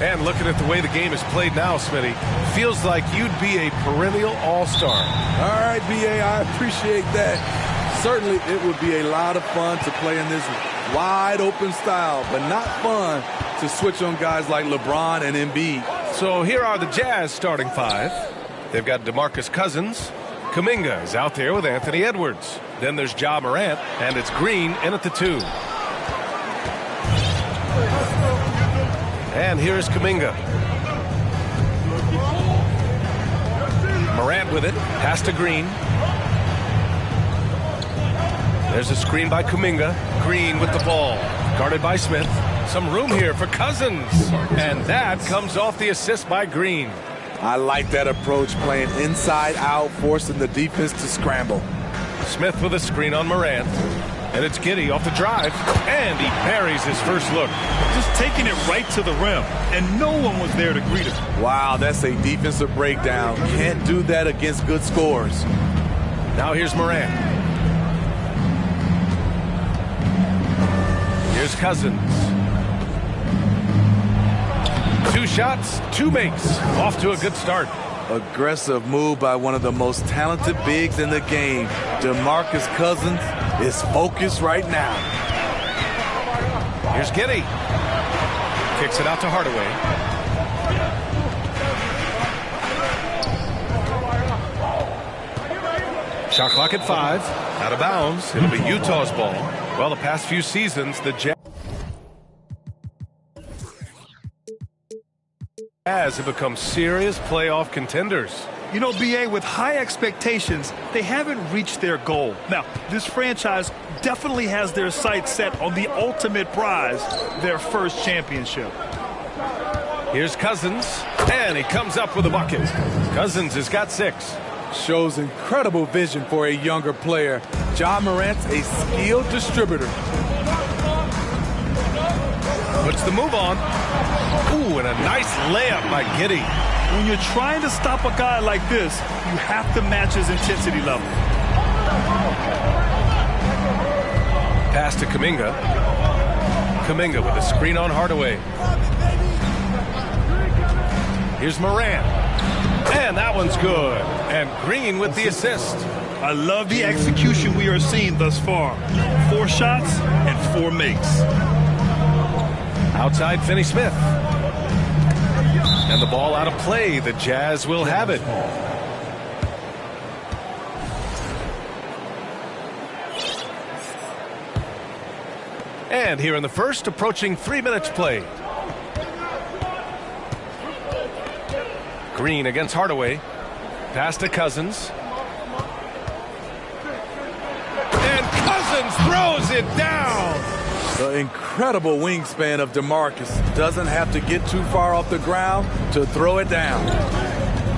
And looking at the way the game is played now, Smitty, feels like you'd be a perennial all-star. All right, B.A., I appreciate that. Certainly, it would be a lot of fun to play in this wide-open style, but not fun to switch on guys like LeBron and Embiid. So here are the Jazz starting five. They've got DeMarcus Cousins. Kuminga is out there with Anthony Edwards. Then there's Ja Morant, and it's Green in at the 2. And here's Kuminga. Morant with it. Pass to Green. There's a screen by Kuminga. Green with the ball. Guarded by Smith. Some room here for Cousins. And that comes off the assist by Green. I like that approach, playing inside out, forcing the defense to scramble. Smith with a screen on Morant. And it's Giddey off the drive. And he buries his first look. Just taking it right to the rim. And no one was there to greet him. Wow, that's a defensive breakdown. Can't do that against good scores. Now here's Morant. Here's Cousins. 2 shots, 2 makes. Off to a good start. Aggressive move by one of the most talented bigs in the game. DeMarcus Cousins is focused right now. Here's Giddey. Kicks it out to Hardaway. Shot clock at 5. Out of bounds. It'll be Utah's ball. Well, the past few seasons, the Jazz have become serious playoff contenders. You know, B.A., with high expectations, they haven't reached their goal. Now, this franchise definitely has their sights set on the ultimate prize, their first championship. Here's Cousins, and he comes up with a bucket. Cousins has got 6. Shows incredible vision for a younger player. Ja Morant's a skilled distributor. Puts the move on. Ooh, and a nice layup by Giddey. When you're trying to stop a guy like this, you have to match his intensity level. Pass to Kuminga. Kuminga with a screen on Hardaway. Here's Morant. And that one's good. And Green with the assist. I love the execution we are seeing thus far. 4 shots and 4 makes. Outside Finney-Smith. And the ball out of play. The Jazz will have it. And here in the first, approaching 3 minutes played. Green against Hardaway. Pass to Cousins. And Cousins throws it down. The incredible wingspan of DeMarcus. Doesn't have to get too far off the ground to throw it down.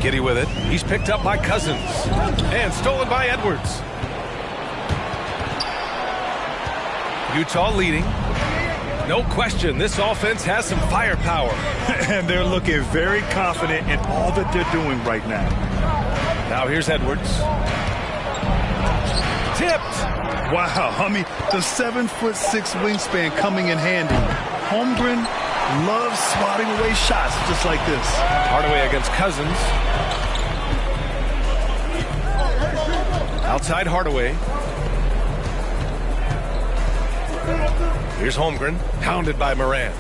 Giddey with it. He's picked up by Cousins. And stolen by Edwards. Utah leading. No question, this offense has some firepower. And they're looking very confident in all that they're doing right now. Now here's Edwards. Tipped. Wow, I mean, the 7'6" wingspan coming in handy. Holmgren loves swatting away shots just like this. Hardaway against Cousins. Outside Hardaway. Here's Holmgren, pounded by Morant.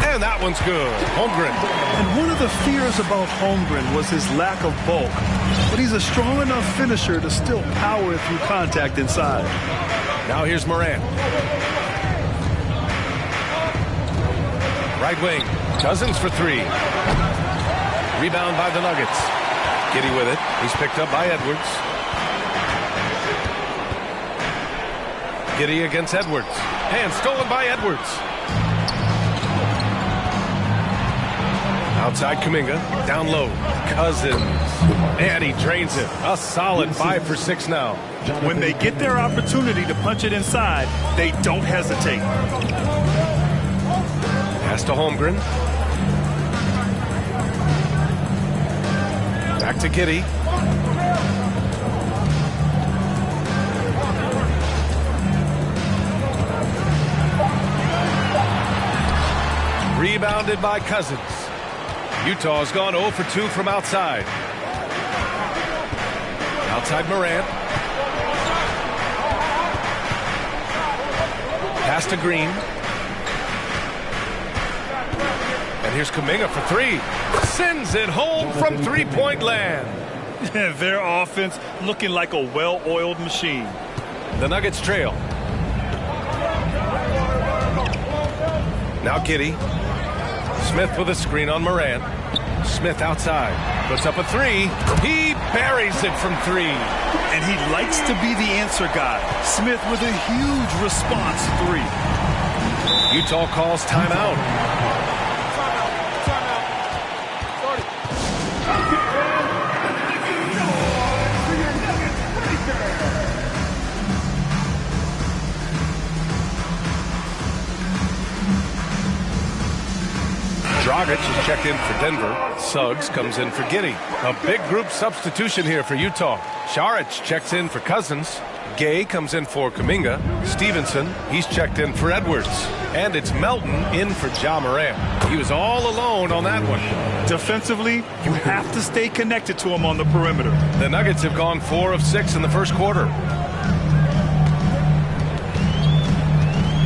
And that one's good. Holmgren. And one of the fears about Holmgren was his lack of bulk. But he's a strong enough finisher to still power through contact inside. Now here's Morant. Right wing. Cousins for 3. Rebound by the Nuggets. Giddey with it. He's picked up by Edwards. Giddey against Edwards. And stolen by Edwards. Outside Kuminga. Down low. Cousins. And he drains it. A solid 5 for 6 now. When they get their opportunity to punch it inside, they don't hesitate. Pass to Holmgren. Back to Giddey. rebounded by Cousins. Utah's gone 0 for 2 from outside. Outside Morant. Pass to Green. And here's Kuminga for 3. Sends it home from three-point land. Their offense looking like a well-oiled machine. The Nuggets trail. Now Giddey. Smith with a screen on Morant. Smith outside. Puts up a 3. He buries it from 3. And he likes to be the answer guy. Smith with a huge response 3. Utah calls timeout. Dragic is checked in for Denver. Suggs comes in for Giddey. A big group substitution here for Utah. Saric checks in for Cousins. Gay comes in for Kuminga. Stevenson, he's checked in for Edwards. And it's Melton in for Ja Morant. He was all alone on that one. Defensively, you have to stay connected to him on the perimeter. The Nuggets have gone 4 of 6 in the first quarter.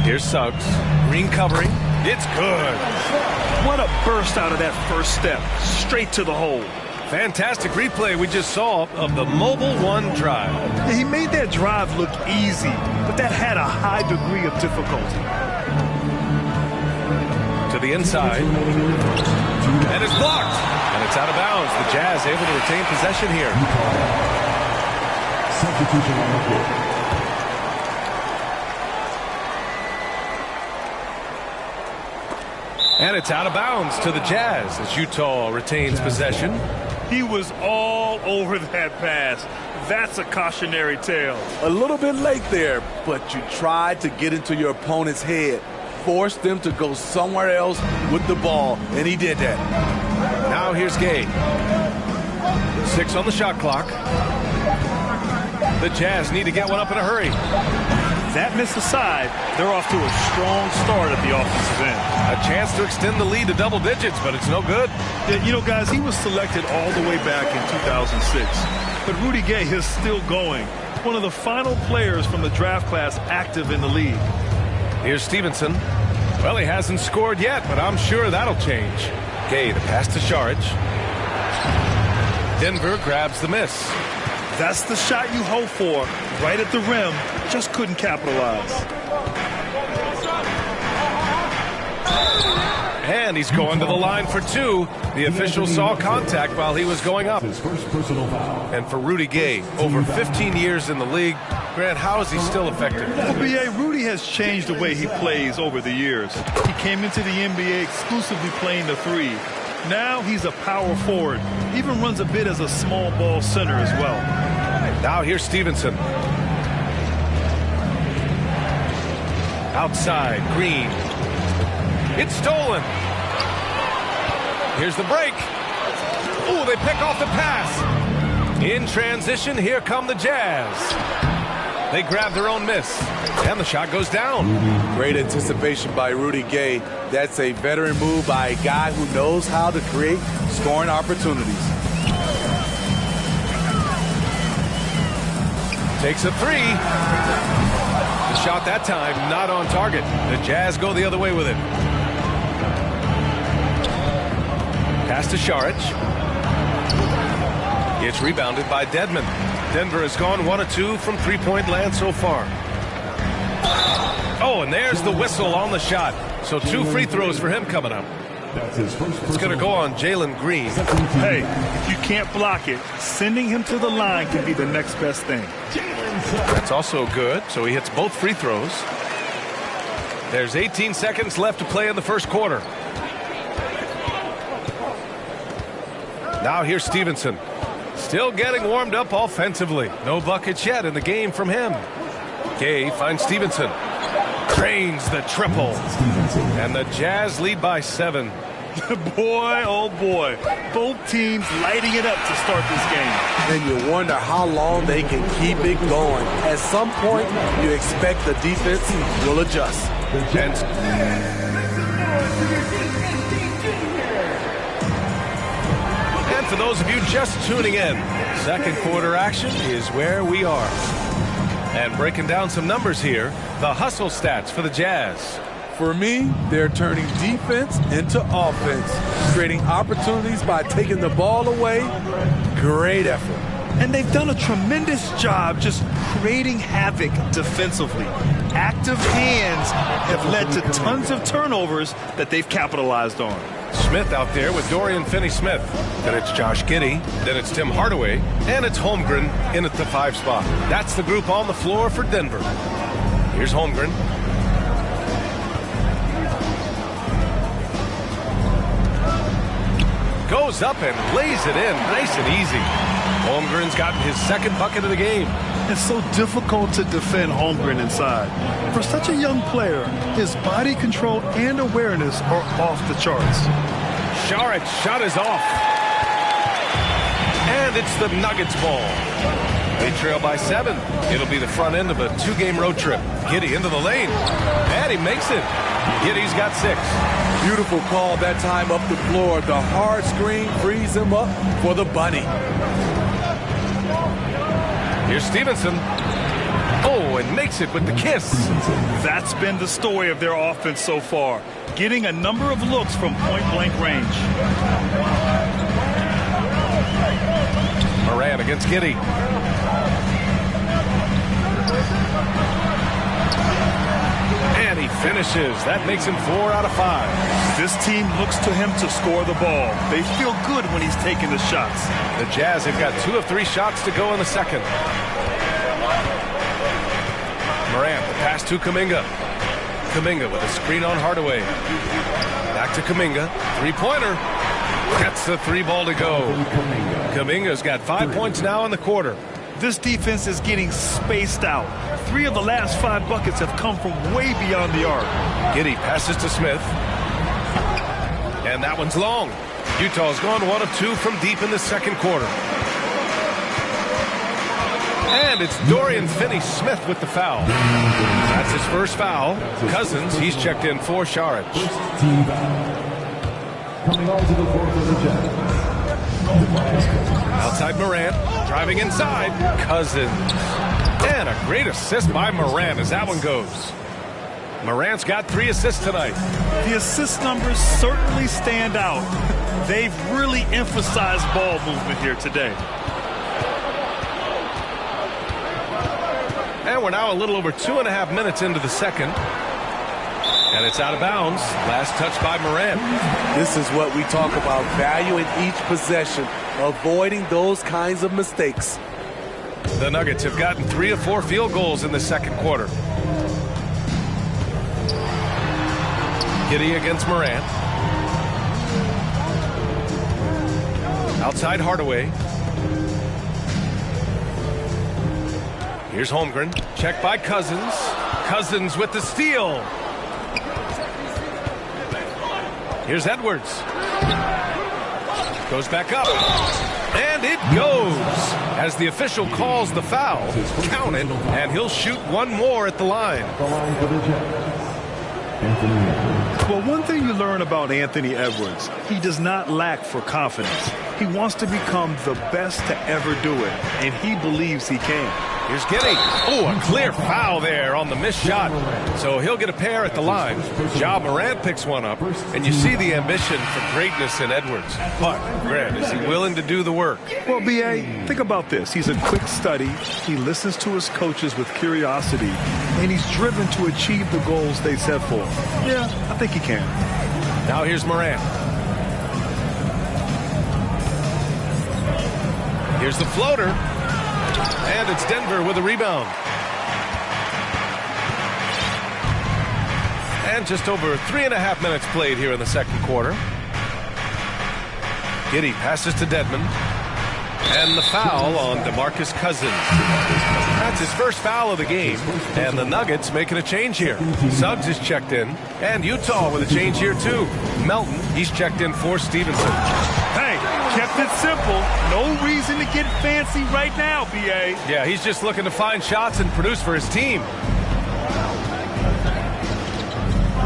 Here's Suggs. Green covering. It's good. What a burst out of that first step. Straight to the hole. Fantastic replay we just saw of the Mobile One drive. He made that drive look easy, but that had a high degree of difficulty. To the inside. And it's blocked. And it's out of bounds. The Jazz able to retain possession here. Substitution on the court. And it's out of bounds to the Jazz as Utah retains possession. He was all over that pass. That's a cautionary tale. A little bit late there, but you tried to get into your opponent's head. Force them to go somewhere else with the ball, and he did that. Now here's Gay. 6 on the shot clock. The Jazz need to get one up in a hurry. That miss aside, they're off to a strong start at the offensive end. A chance to extend the lead to double digits, but it's no good. Yeah, you know, guys, he was selected all the way back in 2006. But Rudy Gay is still going. One of the final players from the draft class active in the league. Here's Stevenson. Well, he hasn't scored yet, but I'm sure that'll change. Gay, the pass to Saric. Denver grabs the miss. That's the shot you hope for. Right at the rim. Just couldn't capitalize. And he's going to the line for 2. The official saw contact while he was going up. His first personal foul. And for Rudy Gay, over 15 years in the league, Grant, how is he still effective? Well, B.A., Rudy has changed the way he plays over the years. He came into the NBA exclusively playing the 3. Now he's a power forward. Even runs a bit as a small ball center as well. Now here's Stevenson. Outside, Green. It's stolen. Here's the break. Ooh, they pick off the pass. In transition, here come the Jazz. They grab their own miss. And the shot goes down. Great anticipation by Rudy Gay. That's a veteran move by a guy who knows how to create scoring opportunities. Takes a 3. The shot that time not on target. The Jazz go the other way with it. Pass to Saric. It's rebounded by Dedmon. Denver has gone 1 of 2 from three-point land so far. Oh, and there's the whistle on the shot. So 2 free throws for him coming up. That's his first. It's going to go on Jalen Green. Hey, if you can't block it, sending him to the line can be the next best thing. That's also good. So he hits both free throws. There's 18 seconds left to play in the first quarter. Now here's Stevenson. Still getting warmed up offensively. No buckets yet in the game from him. Gay finds Stevenson. Drains the triple. And the Jazz lead by 7. Boy, oh boy. Both teams lighting it up to start this game. And you wonder how long they can keep it going. At some point, you expect the defense will adjust. And for those of you just tuning in, second quarter action is where we are. And breaking down some numbers here, the hustle stats for the Jazz. For me, they're turning defense into offense, creating opportunities by taking the ball away. Great effort. And they've done a tremendous job just creating havoc defensively. Active hands have led to tons of turnovers that they've capitalized on. Smith out there with Dorian Finney-Smith. Then it's Josh Giddey. Then it's Tim Hardaway. And it's Holmgren in at the 5 spot. That's the group on the floor for Denver. Here's Holmgren. Goes up and lays it in nice and easy. Holmgren's gotten his second bucket of the game. It's so difficult to defend Holmgren inside. For such a young player, his body control and awareness are off the charts. Sharic's shot is off. And it's the Nuggets ball. They trail by 7. It'll be the front end of a 2-game road trip. Giddey into the lane. And he makes it. Giddey's got 6. Beautiful call that time up the floor. The hard screen frees him up for the bunny. Here's Stevenson. Oh, and makes it with the kiss. That's been the story of their offense so far, getting a number of looks from point-blank range. Morant against Giddey. And he finishes. That makes him 4 out of 5. This team looks to him to score the ball. They feel good when he's taking the shots. The Jazz have got 2 of 3 shots to go in the second. Morant, the pass to Kuminga. Kuminga with a screen on Hardaway. Back to Kuminga. 3-pointer. That's the 3 ball to go. Kuminga's got 5 points now in the quarter. This defense is getting spaced out. 3 of the last 5 buckets have come from way beyond the arc. Giddey passes to Smith. And that one's long. Utah's gone 1 of 2 from deep in the second quarter. And it's Dorian Finney-Smith with the foul. That's his first foul. Cousins, he's checked in for Saric. Team foul. Coming on to the court for the Jazz. Outside Morant, driving inside. Cousins. And a great assist by Morant as that one goes. Morant's got 3 assists tonight. The assist numbers certainly stand out. They've really emphasized ball movement here today. And we're now a little over 2.5 minutes into the second. And it's out of bounds. Last touch by Morant. This is what we talk about, valuing each possession, avoiding those kinds of mistakes. The Nuggets have gotten 3 of 4 field goals in the second quarter. Giddey against Morant. Outside Hardaway. Here's Holmgren. Checked by Cousins. Cousins with the steal. Here's Edwards. Goes back up. And it goes. As the official calls the foul. Count it. And he'll shoot 1 more at the line. The line for the Jazz. Anthony Edwards. Well, one thing you learn about Anthony Edwards, he does not lack for confidence. He wants to become the best to ever do it, and he believes he can. Here's Giddey. Oh, a clear foul there on the missed shot. So he'll get a pair at the line. Ja Morant picks one up, and you see the ambition for greatness in Edwards. But, Grant, is he willing to do the work? Well, B.A., think about this. He's a quick study. He listens to his coaches with curiosity, and he's driven to achieve the goals they set for him. Yeah, I think he can. Now here's Morant. Here's the floater. And it's Denver with a rebound. And just over 3.5 minutes played here in the second quarter. Giddey passes to Dedmon. And the foul on DeMarcus Cousins. That's his first foul of the game. And the Nuggets making a change here. Suggs is checked in. And Utah with a change here too. Melton, he's checked in for Stevenson. Hey, kept it simple. No reason to get fancy right now, B.A. Yeah, he's just looking to find shots and produce for his team.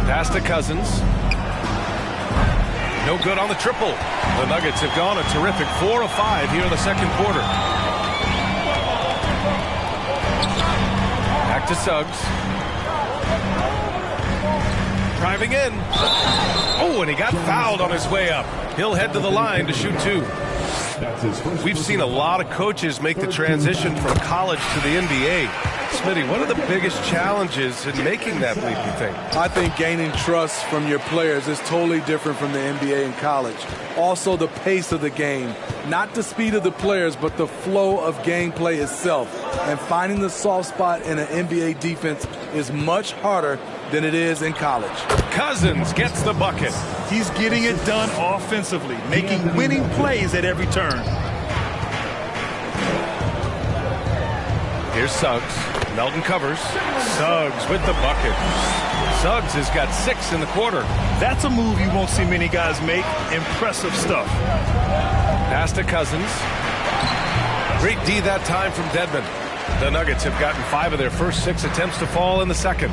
Pass to Cousins. No good on the triple. The Nuggets have gone a terrific 4 of 5 here in the second quarter. Back to Suggs. Driving in. Oh, and he got fouled on his way up. He'll head to the line to shoot 2. We've seen a lot of coaches make the transition from college to the NBA. Smitty, what are the biggest challenges in making that leap, you think? I think gaining trust from your players is totally different from the NBA and college. Also, the pace of the game. Not the speed of the players, but the flow of gameplay itself. And finding the soft spot in an NBA defense is much harder than it is in college. Cousins gets the bucket. He's getting it done offensively, making winning plays at every turn. Here's Suggs. Melton covers. Suggs with the bucket. Suggs has got 6 in the quarter. That's a move you won't see many guys make. Impressive stuff. Pass to Cousins. Great D that time from Dedmon. The Nuggets have gotten 5 of their first 6 attempts to fall in the second.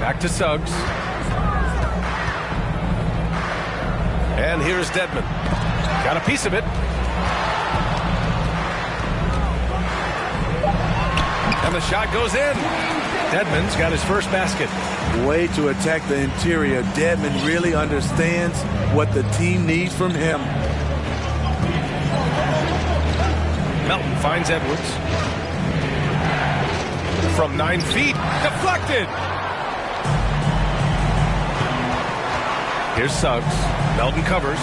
Back to Suggs. And here's Dedmon. Got a piece of it. And the shot goes in. Dedmon's got his first basket. Way to attack the interior. Dedmon really understands what the team needs from him. Melton finds Edwards. From 9 feet. Deflected. Here's Suggs. Melton covers.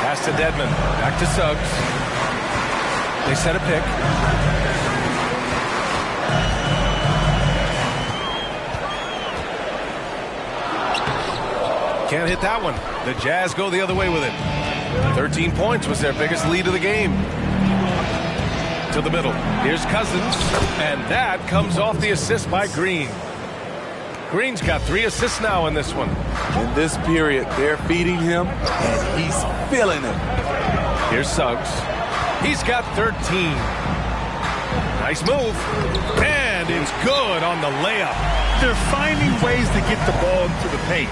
Pass to Dedmon. Back to Suggs. They set a pick. Can't hit that one. The Jazz go the other way with it. 13 points was their biggest lead of the game. To the middle. Here's Cousins. And that comes off the assist by Green. Green's got 3 assists now in this one. In this period, they're feeding him, and he's feeling it. Here's Suggs. He's got 13. Nice move. And it's good on the layup. They're finding ways to get the ball into the paint.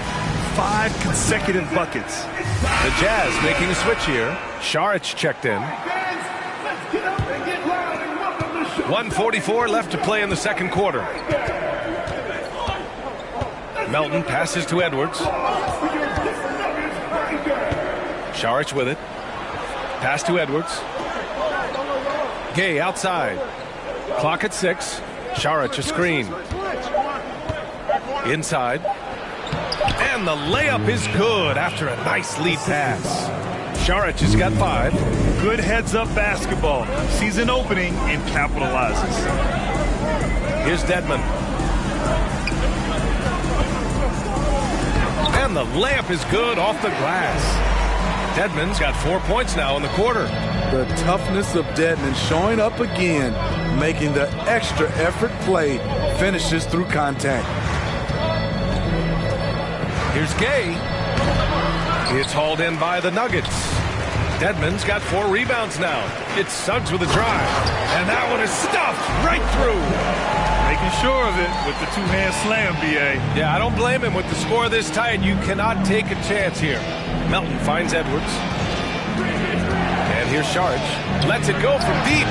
5 consecutive buckets. The Jazz making a switch here. Saric checked in. 1:44 left to play in the second quarter. Melton passes to Edwards. Saric with it. Pass to Edwards. Gay outside. Clock at 6. Saric a screen. Inside. And the layup is good after a nice lead pass. Saric has got 5. Good heads-up basketball. Sees an opening and capitalizes. Here's Dedmon. And the layup is good off the glass. Dedmon's got 4 points now in the quarter. The toughness of Dedmon showing up again, making the extra effort play, finishes through contact. Here's Gay. It's hauled in by the Nuggets. Dedmon's got 4 rebounds now. It's Suggs with a drive. And that one is stuffed right through. Making sure of it with the 2-hand slam, B.A. Yeah, I don't blame him. With the score this tight, you cannot take a chance here. Melton finds Edwards. And here's Saric. Lets it go from deep.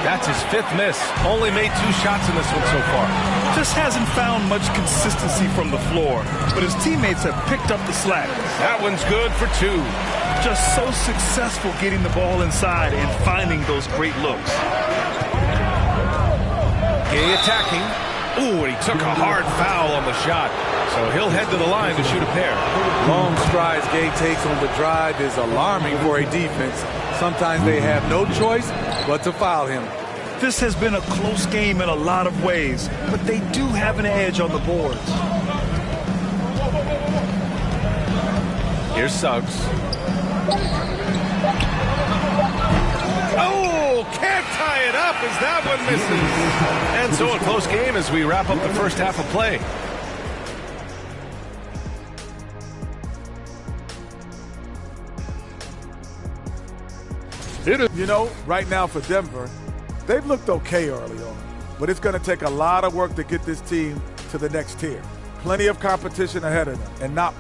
That's his 5th miss. Only made 2 shots in this one so far. Just hasn't found much consistency from the floor, but his teammates have picked up the slack. That one's good for 2. Just so successful getting the ball inside and finding those great looks. Gay attacking. Ooh, and he took a hard foul on the shot. So he'll head to the line to shoot a pair. Long strides Gay takes on the drive is alarming for a defense. Sometimes they have no choice but to foul him. This has been a close game in a lot of ways, but they do have an edge on the boards. Here's Suggs. Oh, can't tie it up as that one misses. And so a close game as we wrap up the first half of play. You know, right now for Denver, they've looked okay early on, but it's going to take a lot of work to get this team to the next tier. plenty of competition ahead of them, and not.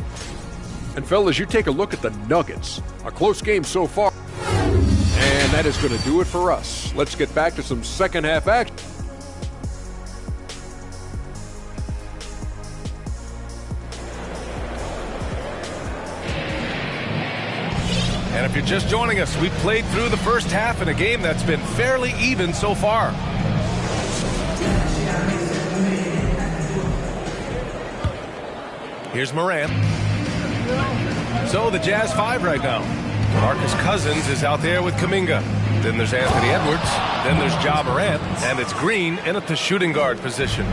And fellas, you take a look at the Nuggets. A close game so far. And that is going to do it for us. Let's get back to some second half action. And if you're just joining us, we've played through the first half in a game that's been fairly even so far. Here's Morant. So the Jazz 5 right now. Marcus Cousins is out there with Kuminga. Then there's Anthony Edwards. Then there's Ja Morant. And it's Green in at the shooting guard position.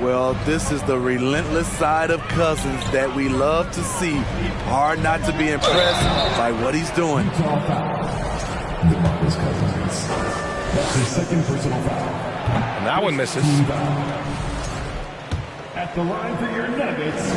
Well, this is the relentless side of Cousins that we love to see. Hard not to be impressed by what he's doing. DeMarcus Cousins. That's his second personal foul. And that one misses. At the line for your Nuggets.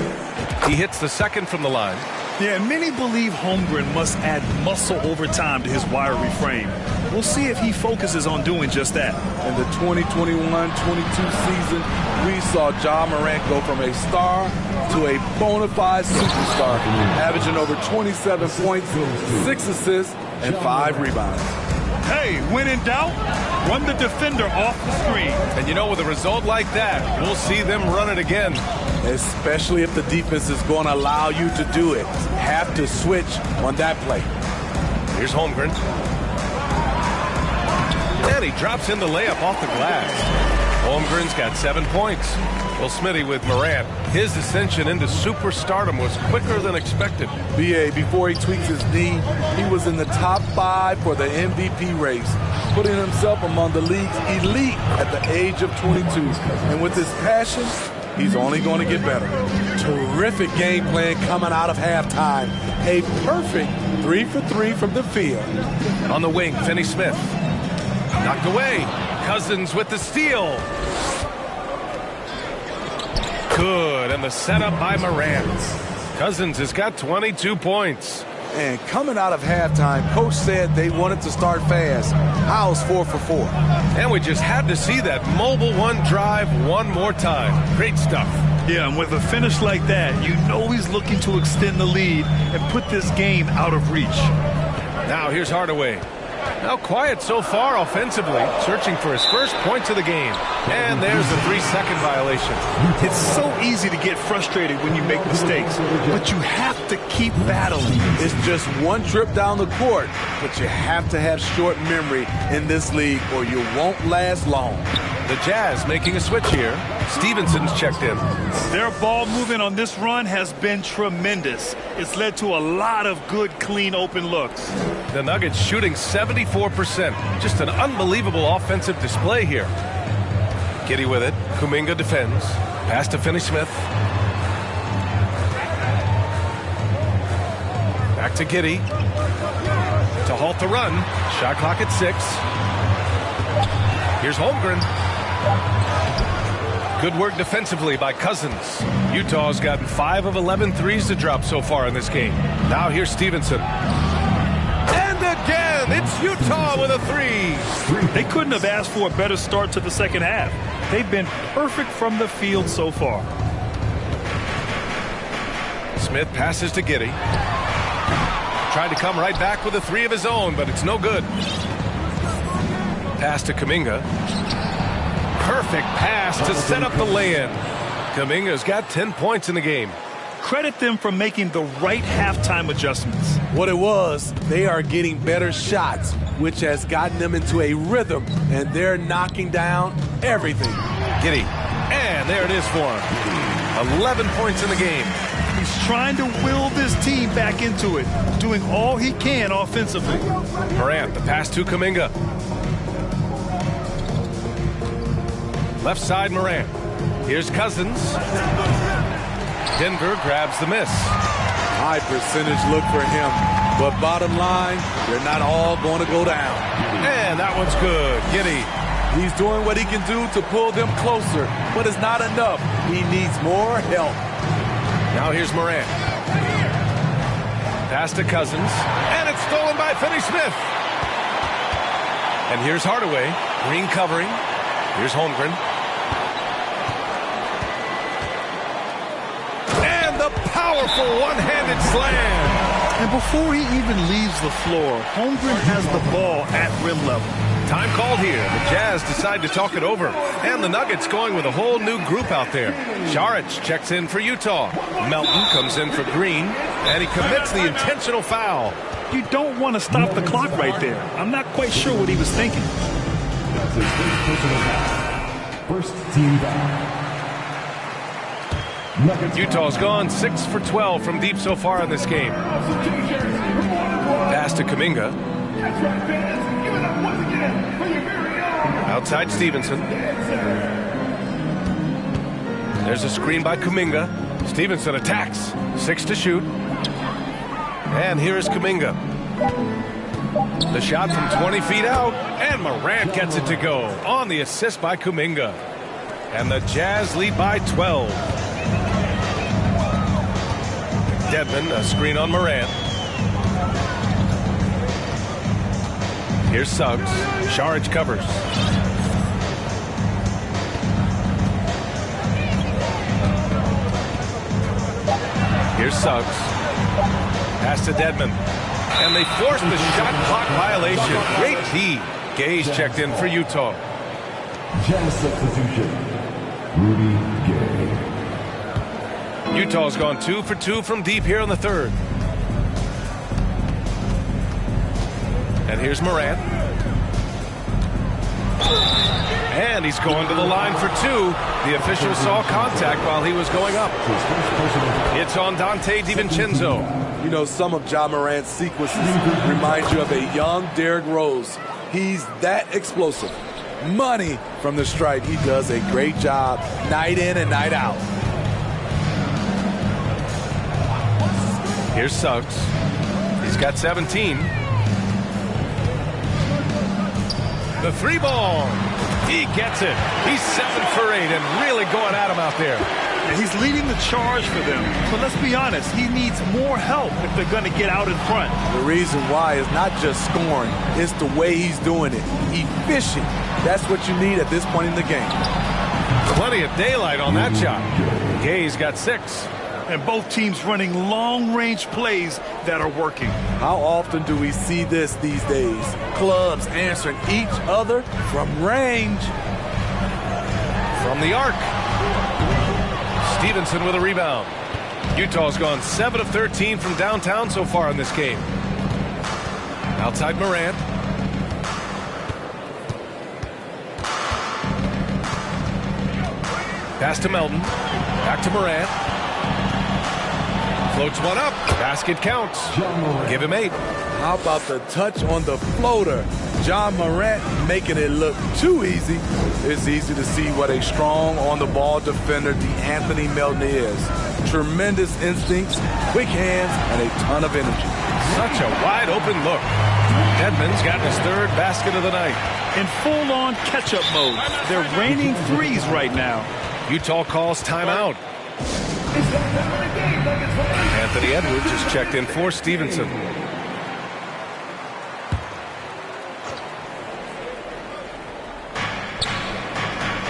He hits the second from the line. Yeah, many believe Holmgren must add muscle over time to his wiry frame. We'll see if he focuses on doing just that. In the 2021-22 season, we saw Ja Morant go from a star to a bona fide superstar, averaging over 27 points, 6 assists, and 5 rebounds. Hey, when in doubt, run the defender off the screen. And you know, with a result like that, we'll see them run it again. Especially if the defense is going to allow you to do it. Have to switch on that play. Here's Holmgren. And he drops in the layup off the glass. Holmgren's got 7 points. Well, Smitty, with Morant, his ascension into superstardom was quicker than expected. B.A., before he tweaks his knee, he was in the top 5 for the MVP race, putting himself among the league's elite at the age of 22. And with his passion, he's only going to get better. Terrific game plan coming out of halftime. A perfect 3 for 3 from the field. On the wing, Finney Smith. Knocked away. Cousins with the steal. Good, and the setup by Morant. Cousins has got 22 points. And coming out of halftime, Coach said they wanted to start fast. How's 4 for 4? And we just had to see that mobile one drive one more time. Great stuff. Yeah, and with a finish like that, you know he's looking to extend the lead and put this game out of reach. Now here's Hardaway. Now quiet so far offensively, searching for his first points of the game. And there's the 3-second violation. It's so easy to get frustrated when you make mistakes, but you have to keep battling. It's just one trip down the court, but you have to have short memory in this league or you won't last long. The Jazz making a switch here. Stevenson's checked in. Their ball movement on this run has been tremendous. It's led to a lot of good, clean, open looks. The Nuggets shooting 74%. Just an unbelievable offensive display here. Giddey with it. Kuminga defends. Pass to Finney Smith. Back to Giddey. To halt the run. Shot clock at 6. Here's Holmgren. Good work defensively by Cousins. Utah's gotten 5 of 11 threes to drop so far in this game. Now here's Stevenson. And again, it's Utah with a 3. They couldn't have asked for a better start to the second half. They've been perfect from the field so far. Smith passes to Giddey. Tried to come right back with a 3 of his own, but it's no good. Pass to Kuminga. Perfect pass to set up the lay-in. Kuminga's got 10 points in the game. Credit them for making the right halftime adjustments. What it was, they are getting better shots, which has gotten them into a rhythm, and they're knocking down everything. Giddey. And there it is for him. 11 points in the game. He's trying to will this team back into it, doing all he can offensively. Morant, the pass to Kuminga. Left side, Morant. Here's Cousins. Denver grabs the miss. High percentage look for him. But bottom line, they're not all going to go down. And that one's good. Giddey. He's doing what he can do to pull them closer, but it's not enough. He needs more help. Now here's Morant. Pass to Cousins. And it's stolen by Finney Smith. And here's Hardaway. Green covering. Here's Holmgren. powerful one-handed slam. And before he even leaves the floor, Holmgren has the ball at rim level. Time called here. The Jazz decide to talk it over. And the Nuggets going with a whole new group out there. Saric checks in for Utah. Melton comes in for Green. And he commits the intentional foul. You don't want to stop the clock right there. I'm not quite sure what he was thinking. That's his first personal foul. First team foul. Utah's gone 6 for 12 from deep so far in this game. Pass to Kuminga. Outside Stevenson. There's a screen by Kuminga. Stevenson attacks. 6 to shoot. And here is Kuminga. The shot from 20 feet out. And Morant gets it to go on the assist by Kuminga. And the Jazz lead by 12. Dedmon, a screen on Morant. Here's Suggs. Saric covers. Here's Suggs. Pass to Dedmon. And they force the shot clock violation. Great D. Gay's checked in for Utah. Jazz substitution. Rudy Gay. Utah's gone 2 for 2 from deep here in the third. And here's Morant. And he's going to the line for 2. The official saw contact while he was going up. It's on Dante DiVincenzo. You know, some of Ja Morant's sequences remind you of a young Derrick Rose. He's that explosive. Money from the stripe. He does a great job night in and night out. Here's Suggs. He's got 17. The 3 ball. He gets it. He's 7 for 8 and really going at him out there. And he's leading the charge for them. But let's be honest, he needs more help if they're going to get out in front. The reason why is not just scoring. It's the way he's doing it. Efficient. That's what you need at this point in the game. Plenty of daylight on that shot. Gay's got 6. And both teams running long-range plays that are working. How often do we see this these days? Clubs answering each other from range. From the arc. Stevenson with a rebound. Utah's gone 7 of 13 from downtown so far in this game. Outside Morant. Pass to Melton. Back to Morant. Floats one up. Basket counts. Give him 8. How about the touch on the floater? Ja Morant making it look too easy. It's easy to see what a strong on-the-ball defender DeAnthony Melton is. Tremendous instincts, quick hands, and a ton of energy. Such a wide-open look. Dedmon's gotten his 3rd basket of the night. In full-on catch-up mode. They're raining threes right now. Utah calls timeout. Anthony Edwards is checked in for Stevenson.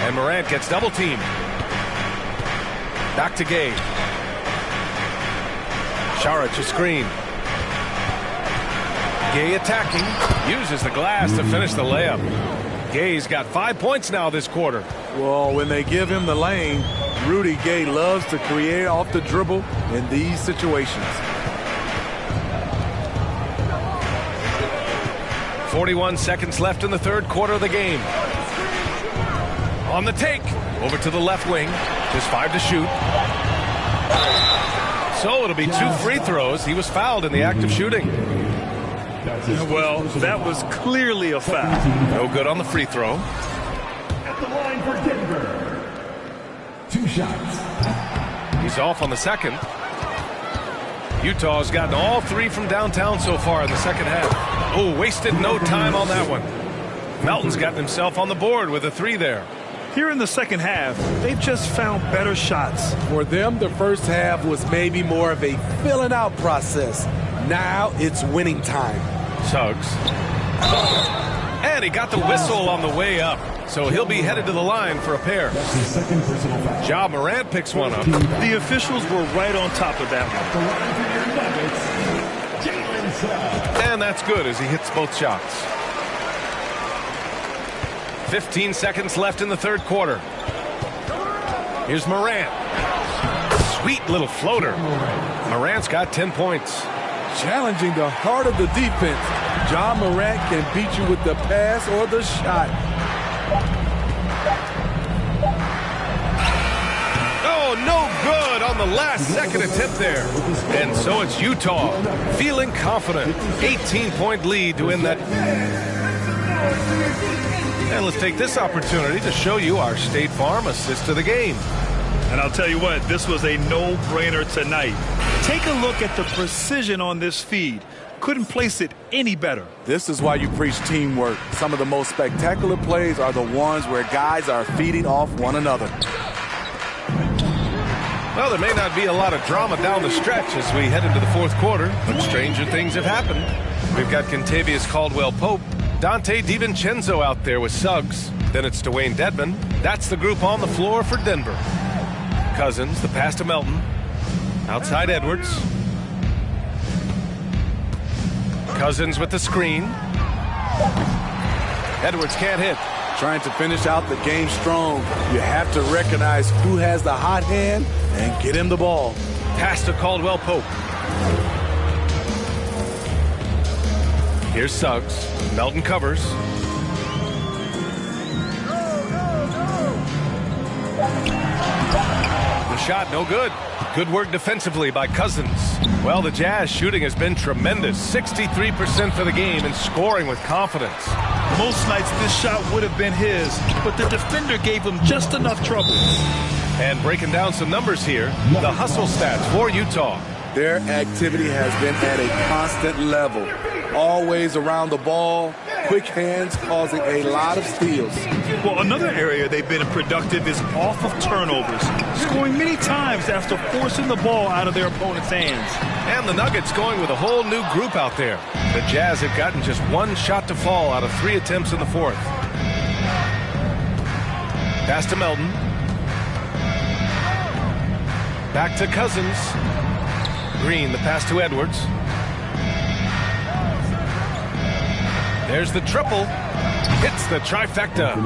And Morant gets double-teamed. Back to Gay. Saric a screen. Gay attacking. Uses the glass to finish the layup. Gay's got 5 points now this quarter. Well, when they give him the lane, Rudy Gay loves to create off the dribble in these situations. 41 seconds left in the third quarter of the game. On the take. Over to the left wing. Just 5 to shoot. So it'll be 2 free throws. He was fouled in the act of shooting. Well, that was clearly a foul. No good on the free throw. At the line for Denver. 2 shots. He's off on the second. Utah's gotten all 3 from downtown so far in the second half. Oh, wasted no time on that one. Melton's gotten himself on the board with a 3 there. Here in the second half, they've just found better shots. For them, the first half was maybe more of a filling out process. Now it's winning time. Suggs. And he got the whistle on the way up, so he'll be headed to the line for a pair. That's his second personal foul. Ja Morant picks one up. The officials were right on top of that one. The line for your Nuggets, Jalen Suggs. And that's good as he hits both shots. 15 seconds left in the third quarter. Here's Morant. Sweet little floater. Morant's got 10 points. Challenging the heart of the defense. Ja Morant can beat you with the pass or the shot. Oh, no good on the last second attempt there. And so it's Utah feeling confident. 18-point lead to win that. And let's take this opportunity to show you our State Farm assist of the game. And I'll tell you what, this was a no-brainer tonight. Take a look at the precision on this feed. Couldn't place it any better. This is why you preach teamwork. Some of the most spectacular plays are the ones where guys are feeding off one another. Well, there may not be a lot of drama down the stretch as we head into the fourth quarter, but stranger things have happened. We've got Kentavious Caldwell-Pope, Dante DiVincenzo out there with Suggs. Then it's Dwayne Dedmon. That's the group on the floor for Denver. Cousins, the pass to Melton. Outside Edwards. Cousins with the screen. Edwards can't hit. Trying to finish out the game strong. You have to recognize who has the hot hand and get him the ball. Pass to Caldwell-Pope. Here's Suggs. Melton covers. The shot no good. Good work defensively by Cousins. Well, the Jazz shooting has been tremendous. 63% for the game and scoring with confidence. Most nights this shot would have been his, but the defender gave him just enough trouble. And breaking down some numbers here, the hustle stats for Utah. Their activity has been at a constant level. Always around the ball, quick hands causing a lot of steals. Well, another area they've been productive is off of turnovers, scoring many times after forcing the ball out of their opponent's hands. And the Nuggets going with a whole new group out there. The Jazz have gotten just one shot to fall out of 3 attempts in the fourth. Pass to Melton. Back to Cousins. Green, the pass to Edwards. There's the triple. Hits the trifecta.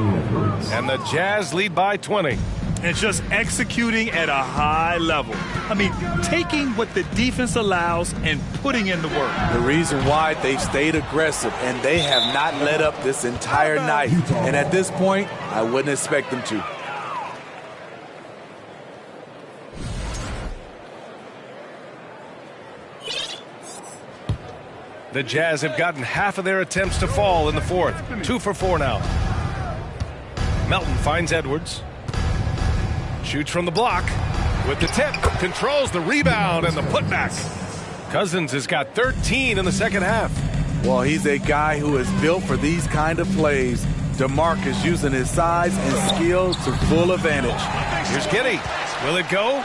And the Jazz lead by 20. And just executing at a high level. I mean, taking what the defense allows and putting in the work. The reason why they've stayed aggressive and they have not let up this entire night. And at this point, I wouldn't expect them to. The Jazz have gotten half of their attempts to fall in the fourth. 2 for 4 now. Melton finds Edwards. Shoots from the block. With the tip. Controls the rebound and the putback. Cousins has got 13 in the second half. Well, he's a guy who is built for these kind of plays. DeMarcus using his size and skill to full advantage. Here's Giddey. Will it go?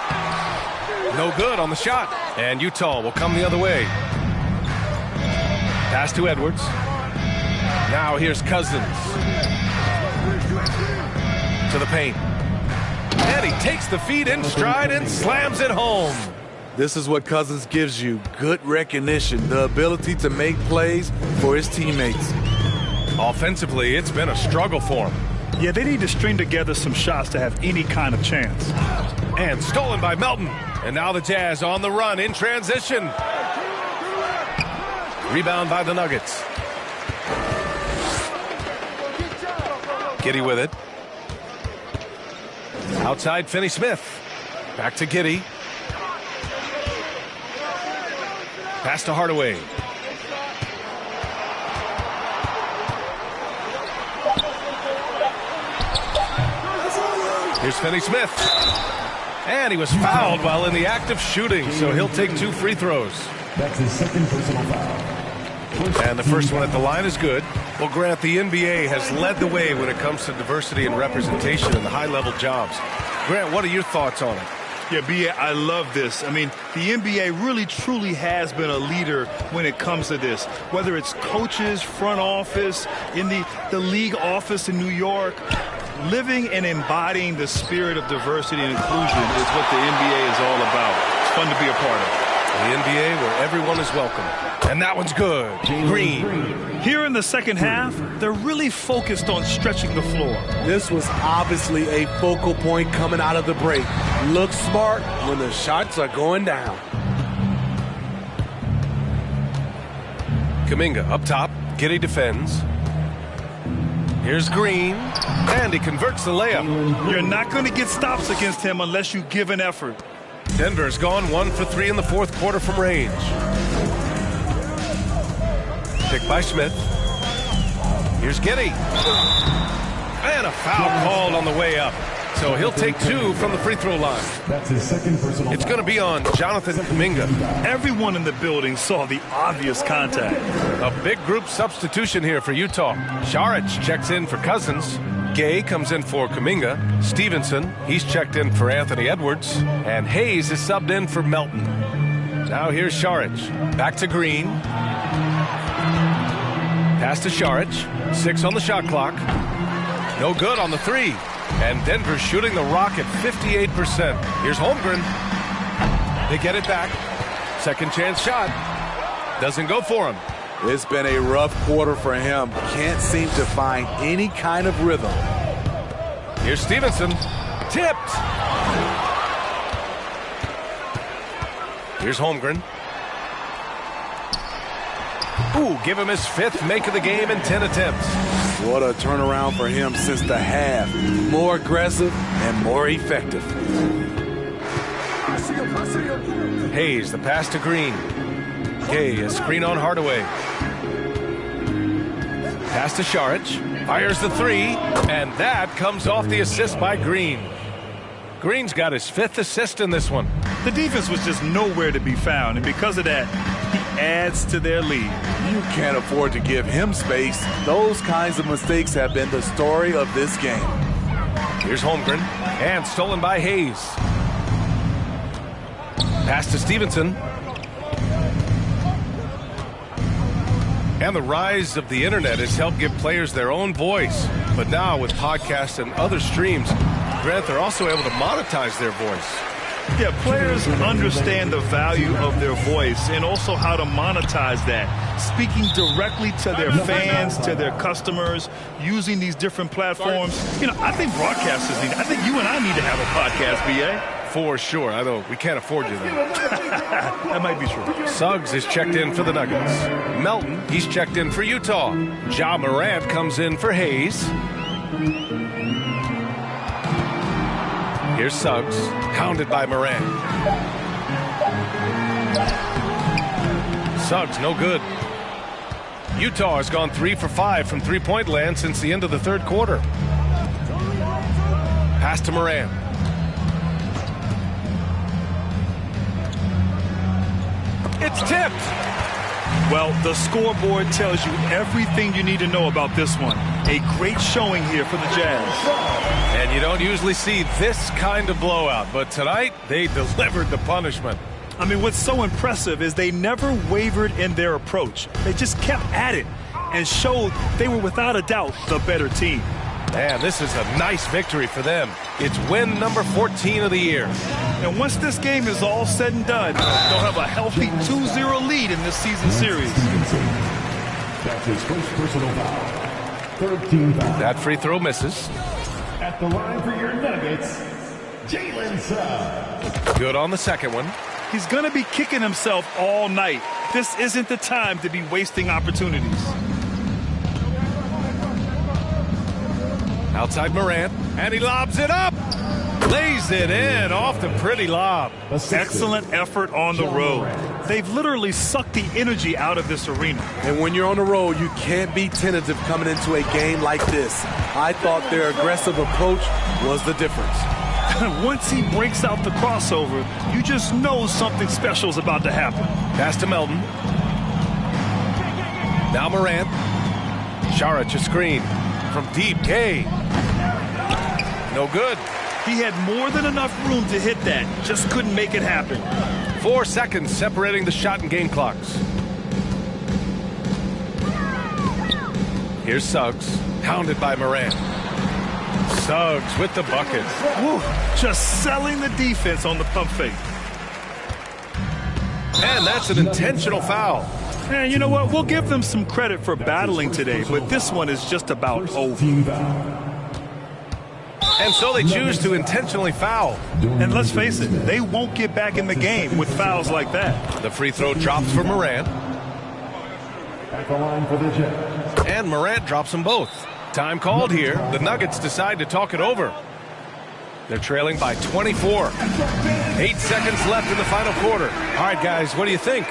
No good on the shot. And Utah will come the other way. Pass to Edwards. Now here's Cousins. To the paint. And he takes the feed in stride and slams it home. This is what Cousins gives you. Good recognition. The ability to make plays for his teammates. Offensively, it's been a struggle for him. Yeah, they need to string together some shots to have any kind of chance. And stolen by Melton. And now the Jazz on the run in transition. Rebound by the Nuggets. Giddey with it. Outside Finney-Smith. Back to Giddey. Pass to Hardaway. Here's Finney-Smith. And he was fouled while in the act of shooting, so he'll take 2 free throws. That's his second personal foul. And the first one at the line is good. Well, Grant, the NBA has led the way when it comes to diversity and representation in the high-level jobs. Grant, what are your thoughts on it? Yeah, B.A., I love this. I mean, the NBA really truly has been a leader when it comes to this. Whether it's coaches, front office, in the league office in New York, living and embodying the spirit of diversity and inclusion is what the NBA is all about. It's fun to be a part of. The NBA where everyone is welcome. And that one's good. Green. Here in the second half, they're really focused on stretching the floor. This was obviously a focal point coming out of the break. Look smart when the shots are going down. Kuminga up top. Giddey defends. Here's Green. And he converts the layup. You're not going to get stops against him unless you give an effort. Denver's gone 1 for 3 in the fourth quarter from range. Picked by Smith. Here's Giddey. And a foul called on the way up. So he'll take 2 from the free throw line. That's his second personal. It's going to be on Jonathan Kuminga. Everyone in the building saw the obvious contact. A big group substitution here for Utah. Šarić checks in for Cousins. Gay comes in for Kuminga. Stevenson, he's checked in for Anthony Edwards. And Hayes is subbed in for Melton. Now here's Šarić. Back to Green. Pass to Šarić. 6 on the shot clock. No good on the 3. And Denver's shooting the rock at 58%. Here's Holmgren. They get it back. Second chance shot. Doesn't go for him. It's been a rough quarter for him. Can't seem to find any kind of rhythm. Here's Stevenson. Tipped. Here's Holmgren. Ooh, give him his 5th make of the game in 10 attempts. What a turnaround for him since the half. More aggressive and more effective. Hayes, the pass to Green. Gay, a screen on Hardaway. Pass to Šarić. Fires the 3. And that comes off the assist by Green. Green's got his 5th assist in this one. The defense was just nowhere to be found, and because of that, he adds to their lead. You can't afford to give him space. Those kinds of mistakes have been the story of this game. Here's Holmgren. And stolen by Hayes. Pass to Stevenson. And the rise of the internet has helped give players their own voice. But now with podcasts and other streams, Grant, they're also able to monetize their voice. Yeah, players understand the value of their voice and also how to monetize that. Speaking directly to their fans, to their customers, using these different platforms. You know, I think broadcasters need, I think you and I need to have a podcast, B.A. For sure, although we can't afford you though. That might be true. Suggs is checked in for the Nuggets. Melton, he's checked in for Utah. Ja Morant comes in for Hayes. Here's Suggs, hounded by Morant. Suggs, no good. Utah has gone 3 for 5 from three-point land since the end of the third quarter. Pass to Morant. It's tipped. Well, the scoreboard tells you everything you need to know about this one. A great showing here for the Jazz. And you don't usually see this kind of blowout, but tonight they delivered the punishment. I mean, what's so impressive is they never wavered in their approach. They just kept at it and showed they were without a doubt the better team. Man, this is a nice victory for them. It's win number 14 of the year. And once this game is all said and done, they'll have a healthy 2-0 lead in this season series. That's his first personal foul. 13 foul. That free throw misses. At the line for your Nuggets, Jalen Suggs. Good on the second one. He's going to be kicking himself all night. This isn't the time to be wasting opportunities. Outside Morant, and he lobs it up. Lays it in off the pretty lob. Excellent effort on the road. They've literally sucked the energy out of this arena. And when you're on the road, you can't be tentative coming into a game like this. I thought their aggressive approach was the difference. Once he breaks out the crossover, you just know something special is about to happen. Pass to Melton. Now Morant. Šarić a screen from deep. Gay. No good. He had more than enough room to hit that, just couldn't make it happen. 4 seconds separating the shot and game clocks. Here's Suggs, hounded by Morant. Suggs with the bucket. Woo, just selling the defense on the pump fake. And that's an intentional foul. And you know what? We'll give them some credit for battling today, but this one is just about over. And so they choose to intentionally foul. And let's face it, they won't get back in the game with fouls like that. The free throw drops for Morant. At the line for the Jazz. And Morant drops them both. Time called here. The Nuggets decide to talk it over. They're trailing by 24. 8 seconds left in the final quarter. All right, guys, what do you think?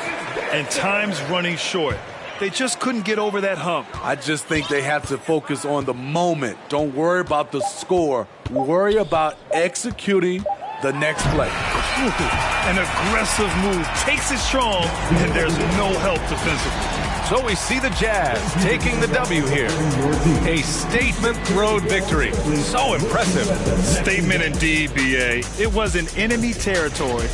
And time's running short. They just couldn't get over that hump. I just think they have to focus on the moment. Don't worry about the score. Worry about executing the next play. An aggressive move, takes it strong, and there's no help defensively. So we see the Jazz taking the W here. A statement road victory. So impressive. Statement indeed, B.A. It was in enemy territory.